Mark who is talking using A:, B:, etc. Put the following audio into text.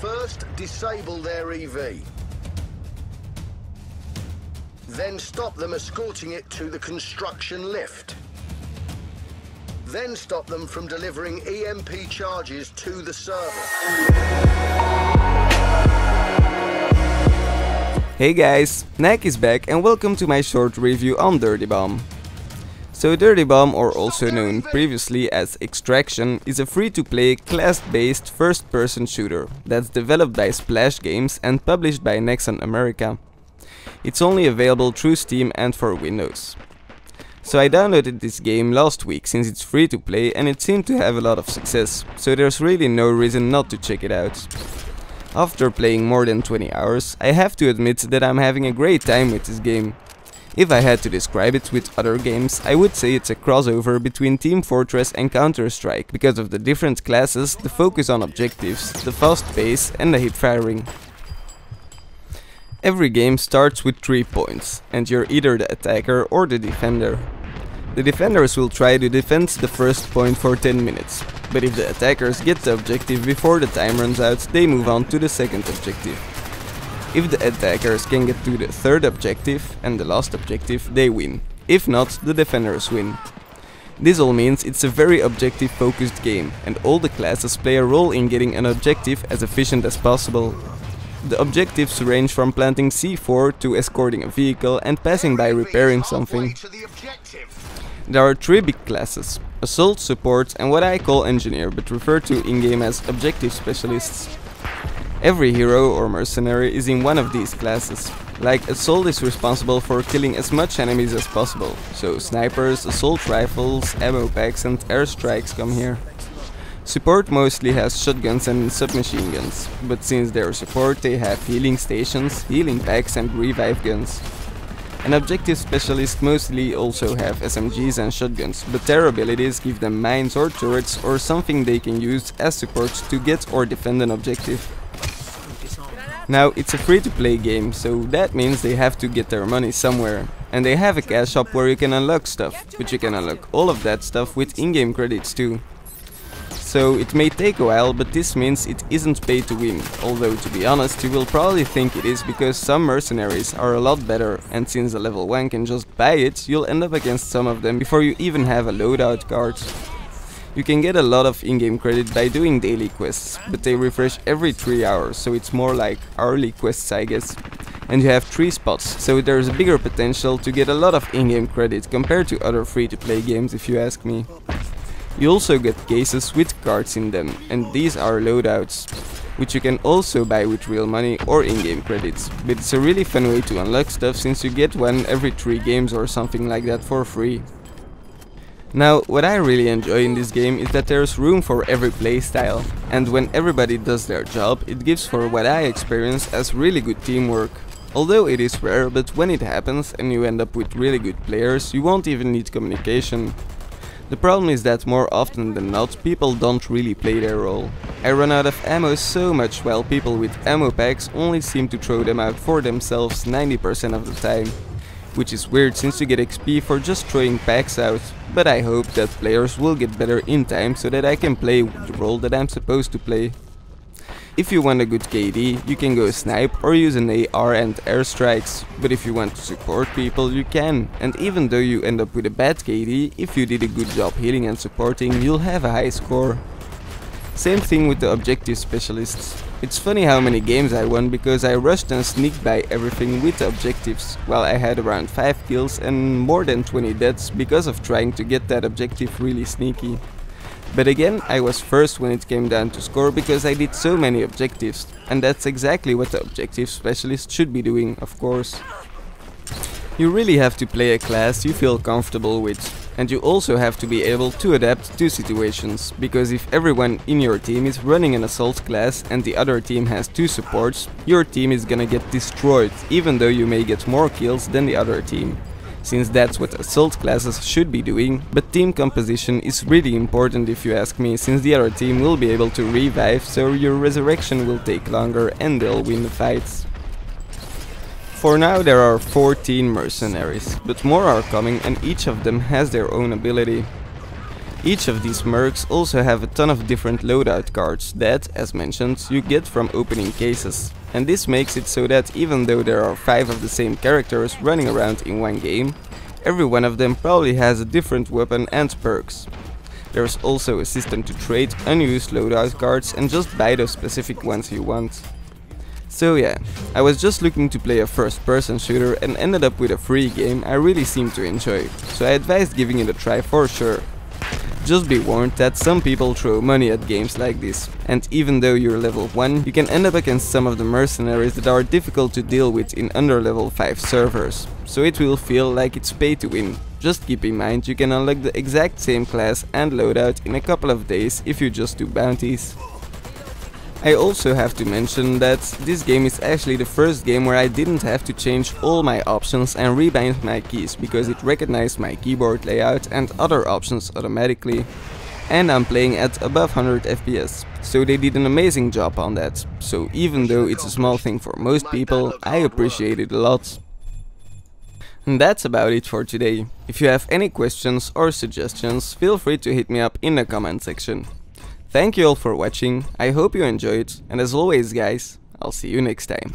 A: First, disable their EV. Then stop them escorting it to the construction lift. Then stop them from delivering EMP charges to the server.
B: Hey guys, Knack is back and welcome to my short review on Dirty Bomb. So Dirty Bomb, or also known previously as Extraction, is a free-to-play class-based first-person shooter that's developed by Splash Games and published by Nexon America. It's only available through Steam and for Windows. So I downloaded this game last week since it's free to play and it seemed to have a lot of success, so there's really no reason not to check it out. After playing more than 20 hours, I have to admit that I'm having a great time with this game. If I had to describe it with other games, I would say it's a crossover between Team Fortress and Counter-Strike because of the different classes, the focus on objectives, the fast pace and the hip firing. Every game starts with 3 points, and you're either the attacker or the defender. The defenders will try to defend the first point for 10 minutes, but if the attackers get the objective before the time runs out, they move on to the second objective. If the attackers can get to the third objective and the last objective, they win. If not, the defenders win. This all means it's a very objective focused game, and all the classes play a role in getting an objective as efficient as possible. The objectives range from planting C4 to escorting a vehicle and passing by repairing something. There are 3 big classes: Assault, Support and what I call Engineer, but refer to in-game as Objective Specialists. Every hero or mercenary is in one of these classes. Like, Assault is responsible for killing as much enemies as possible, so snipers, assault rifles, ammo packs and airstrikes come here. Support mostly has shotguns and submachine guns, but since they're support they have healing stations, healing packs and revive guns. An objective specialist mostly also have SMGs and shotguns, but their abilities give them mines or turrets or something they can use as support to get or defend an objective. Now, it's a free-to-play game, so that means they have to get their money somewhere. And they have a cash shop where you can unlock stuff, but you can unlock all of that stuff with in-game credits too. So it may take a while, but this means it isn't pay to win, although to be honest you will probably think it is because some mercenaries are a lot better, and since a level 1 can just buy it, you'll end up against some of them before you even have a loadout card. You can get a lot of in-game credit by doing daily quests, but they refresh every 3 hours, so it's more like hourly quests I guess. And you have 3 spots, so there's a bigger potential to get a lot of in-game credit compared to other free-to-play games if you ask me. You also get cases with cards in them, and these are loadouts, which you can also buy with real money or in-game credits, but it's a really fun way to unlock stuff since you get one every 3 games or something like that for free. Now, what I really enjoy in this game is that there's room for every playstyle, and when everybody does their job, it gives for what I experience as really good teamwork. Although it is rare, but when it happens and you end up with really good players, you won't even need communication. The problem is that more often than not, people don't really play their role. I run out of ammo so much while people with ammo packs only seem to throw them out for themselves 90% of the time. Which is weird since you get XP for just throwing packs out, but I hope that players will get better in time so that I can play the role that I'm supposed to play. If you want a good KD, you can go snipe or use an AR and airstrikes, but if you want to support people, you can, and even though you end up with a bad KD, if you did a good job healing and supporting, you'll have a high score. Same thing with the objective specialists. It's funny how many games I won because I rushed and sneaked by everything with the objectives, while I had around 5 kills and more than 20 deaths because of trying to get that objective really sneaky. But again, I was first when it came down to score because I did so many objectives, and that's exactly what the objective specialist should be doing, of course. You really have to play a class you feel comfortable with, and you also have to be able to adapt to situations, because if everyone in your team is running an assault class and the other team has 2 supports, your team is gonna get destroyed, even though you may get more kills than the other team. Since that's what assault classes should be doing, but team composition is really important if you ask me, since the other team will be able to revive, so your resurrection will take longer and they'll win the fights. For now there are 14 mercenaries, but more are coming and each of them has their own ability. Each of these mercs also have a ton of different loadout cards that, as mentioned, you get from opening cases. And this makes it so that even though there are 5 of the same characters running around in one game, every one of them probably has a different weapon and perks. There's also a system to trade unused loadout cards and just buy those specific ones you want. So yeah, I was just looking to play a first-person shooter and ended up with a free game I really seem to enjoy, so I advise giving it a try for sure. Just be warned that some people throw money at games like this, and even though you're level 1, you can end up against some of the mercenaries that are difficult to deal with in under level 5 servers, so it will feel like it's pay to win. Just keep in mind you can unlock the exact same class and loadout in a couple of days if you just do bounties. I also have to mention that this game is actually the first game where I didn't have to change all my options and rebind my keys because it recognized my keyboard layout and other options automatically. And I'm playing at above 100 FPS, so they did an amazing job on that. So even though it's a small thing for most people, I appreciate it a lot. And that's about it for today. If you have any questions or suggestions, feel free to hit me up in the comment section. Thank you all for watching, I hope you enjoyed, and as always guys, I'll see you next time.